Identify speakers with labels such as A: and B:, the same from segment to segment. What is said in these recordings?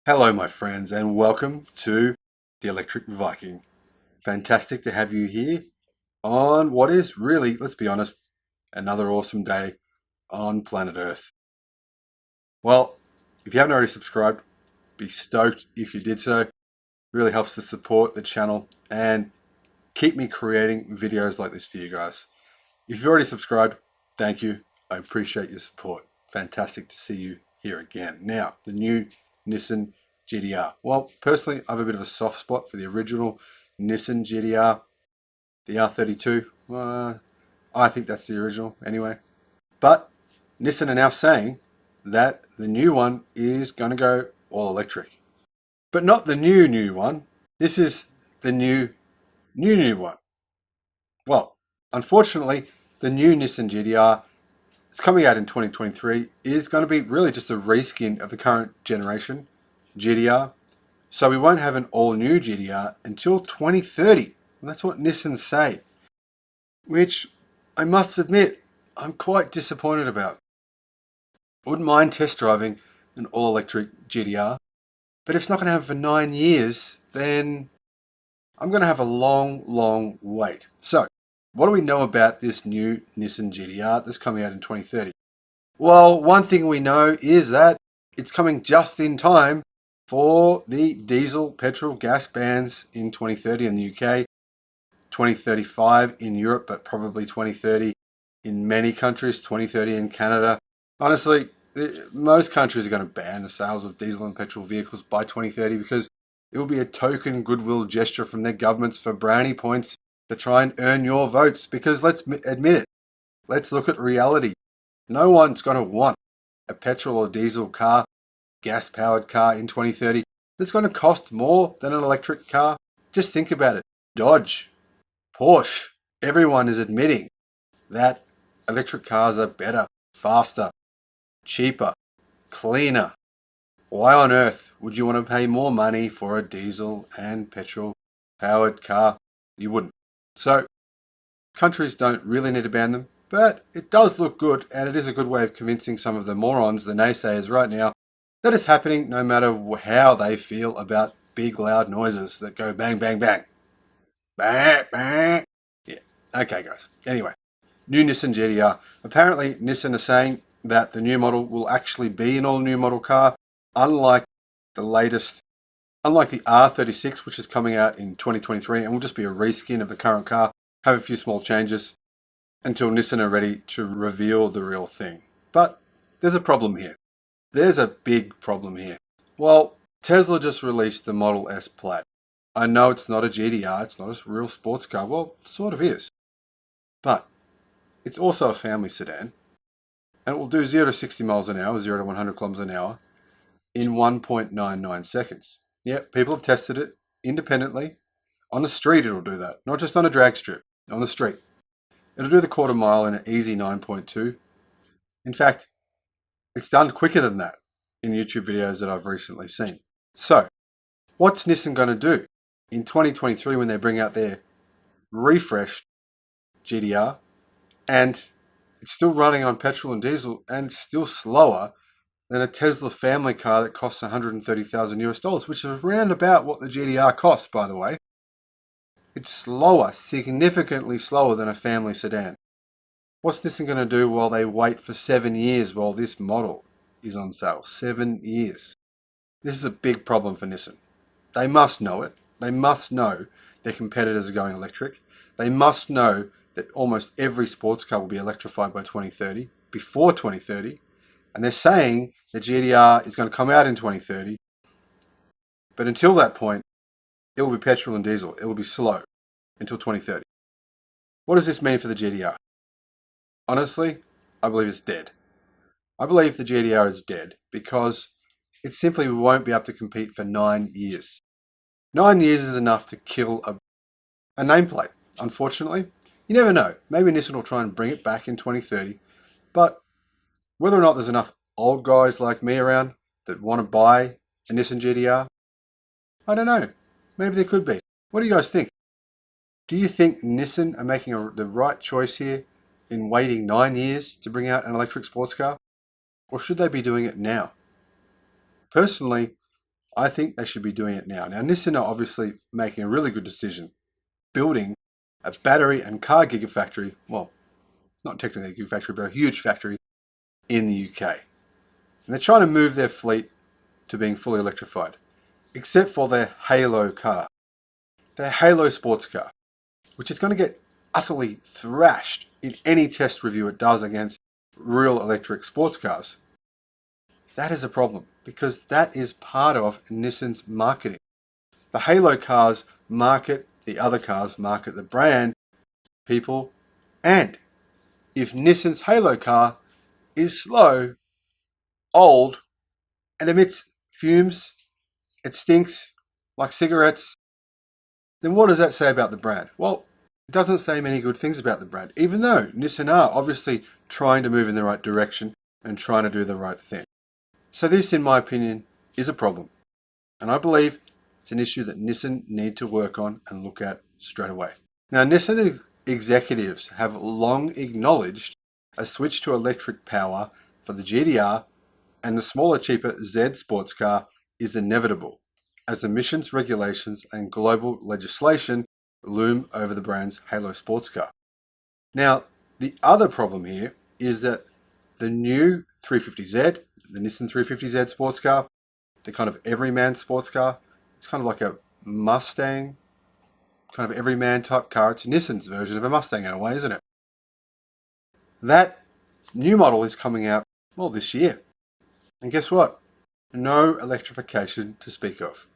A: Hello, my friends, and welcome to the Electric Viking. Fantastic to have you here on what is really, let's be honest, another awesome day on planet Earth. Well, if you haven't already subscribed, be stoked if you did so. It really helps to support the channel and keep me creating videos like this for you guys. If you've already subscribed, thank you. I appreciate your support. Fantastic to see you here again. Now, the new Nissan GTR. Well, personally, I have a bit of a soft spot for the original Nissan GTR, the R32. I think that's the original anyway. But Nissan are now saying that the new one is going to go all electric. But not the new one. This is the new one. Well, unfortunately, the new Nissan GTR is coming out in 2023 is going to be really just a reskin of the current generation GTR. So we won't have an all-new GTR until 2030. And that's what Nissan say. Which, I must admit, I'm quite disappointed about. Wouldn't mind test driving an all-electric GTR. But if it's not going to have for 9 years, then I'm going to have a long wait. So, what do we know about this new Nissan GTR that's coming out in 2030? Well, one thing we know is that it's coming just in time for the diesel, petrol, gas bans in 2030 in the UK, 2035 in Europe, but probably 2030 in many countries, 2030 in Canada. Honestly, most countries are going to ban the sales of diesel and petrol vehicles by 2030 because it will be a token goodwill gesture from their governments for brownie points to try and earn your votes. Because let's admit it, let's look at reality. No one's going to want a petrol or diesel car, gas-powered car in 2030 that's going to cost more than an electric car. Just think about it. Dodge, Porsche, everyone is admitting that electric cars are better, faster, cheaper, cleaner. Why on earth would you want to pay more money for a diesel and petrol-powered car? You wouldn't. So, countries don't really need to ban them. But it does look good, and it is a good way of convincing some of the morons, the naysayers right now, that it's happening no matter how they feel about big loud noises that go bang, bang, bang. Bang, bang. Yeah, okay guys. Anyway, new Nissan GTR. Apparently Nissan are saying that the new model will actually be an all-new model car, unlike the R36, which is coming out in 2023, and will just be a reskin of the current car, have a few small changes, until Nissan are ready to reveal the real thing. But there's a problem here. There's a big problem here. Well, Tesla just released the Model S Plaid. I know it's not a GTR, it's not a real sports car. Well, it sort of is. But it's also a family sedan. And it will do 0 to 60 miles an hour, 0 to 100 kilometers an hour, in 1.99 seconds. Yep, people have tested it independently. On the street it'll do that, not just on a drag strip, on the street. It'll do the quarter mile in an easy 9.2. In fact, it's done quicker than that in YouTube videos that I've recently seen. So, what's Nissan going to do in 2023 when they bring out their refreshed GTR and it's still running on petrol and diesel and still slower than a Tesla family car that costs $130,000 which is around about what the GTR costs, by the way. It's slower, significantly slower than a family sedan. What's Nissan going to do while they wait for 7 years while this model is on sale? 7 years. This is a big problem for Nissan. They must know it. They must know their competitors are going electric. They must know that almost every sports car will be electrified by 2030, before 2030. And they're saying the GTR is going to come out in 2030. But until that point, it will be petrol and diesel. It will be slow until 2030. What does this mean for the GTR? Honestly, I believe it's dead. I believe the GTR is dead because it simply won't be able to compete for 9 years. 9 years is enough to kill a nameplate, unfortunately. You never know. Maybe Nissan will try and bring it back in 2030. But whether or not there's enough old guys like me around that want to buy a Nissan GTR, I don't know. Maybe there could be. What do you guys think? Do you think Nissan are making the right choice here in waiting 9 years to bring out an electric sports car? Or should they be doing it now? Personally, I think they should be doing it now. Now, Nissan are obviously making a really good decision, building a battery and car gigafactory, well, not technically a gigafactory, but a huge factory in the UK. And they're trying to move their fleet to being fully electrified, except for their Halo car, their Halo sports car, which is going to get utterly thrashed in any test review it does against real electric sports cars. That is a problem because that is part of Nissan's marketing. The Halo cars market the other cars, market the brand, people, and if Nissan's Halo car is slow, old, and emits fumes, it stinks like cigarettes, then what does that say about the brand? Well, it doesn't say many good things about the brand, even though Nissan are obviously trying to move in the right direction and trying to do the right thing. So this, in my opinion, is a problem. And I believe it's an issue that Nissan need to work on and look at straight away. Now, Nissan executives have long acknowledged a switch to electric power for the GTR and the smaller, cheaper Z sports car is inevitable, as emissions regulations and global legislation loom over the brand's Halo sports car. Now, the other problem here is that the new 350Z, the Nissan 350Z sports car, the kind of everyman sports car, it's kind of like a Mustang, kind of everyman type car. It's Nissan's version of a Mustang in a way, isn't it? That new model is coming out, well, this year. And guess what? No electrification to speak of.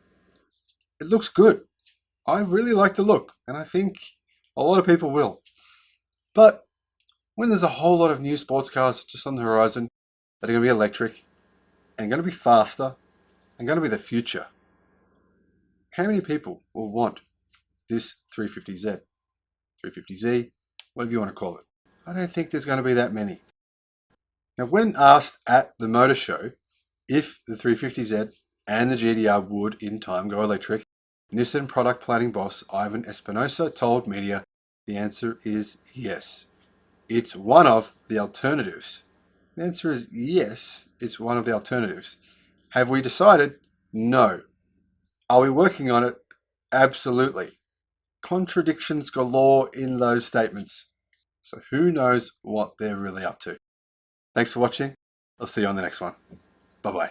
A: It looks good. I really like the look, and I think a lot of people will. But when there's a whole lot of new sports cars just on the horizon that are going to be electric and going to be faster and going to be the future, how many people will want this 350Z, 350Z, whatever you want to call it? I don't think there's going to be that many. Now, when asked at the motor show if the 350Z and the GTR would in time go electric, Nissan product planning boss Ivan Espinosa told media the answer is yes. It's one of the alternatives. The answer is yes, it's one of the alternatives. Have we decided? No. Are we working on it? Absolutely. Contradictions galore in those statements. So who knows what they're really up to. Thanks for watching. I'll see you on the next one. Bye-bye.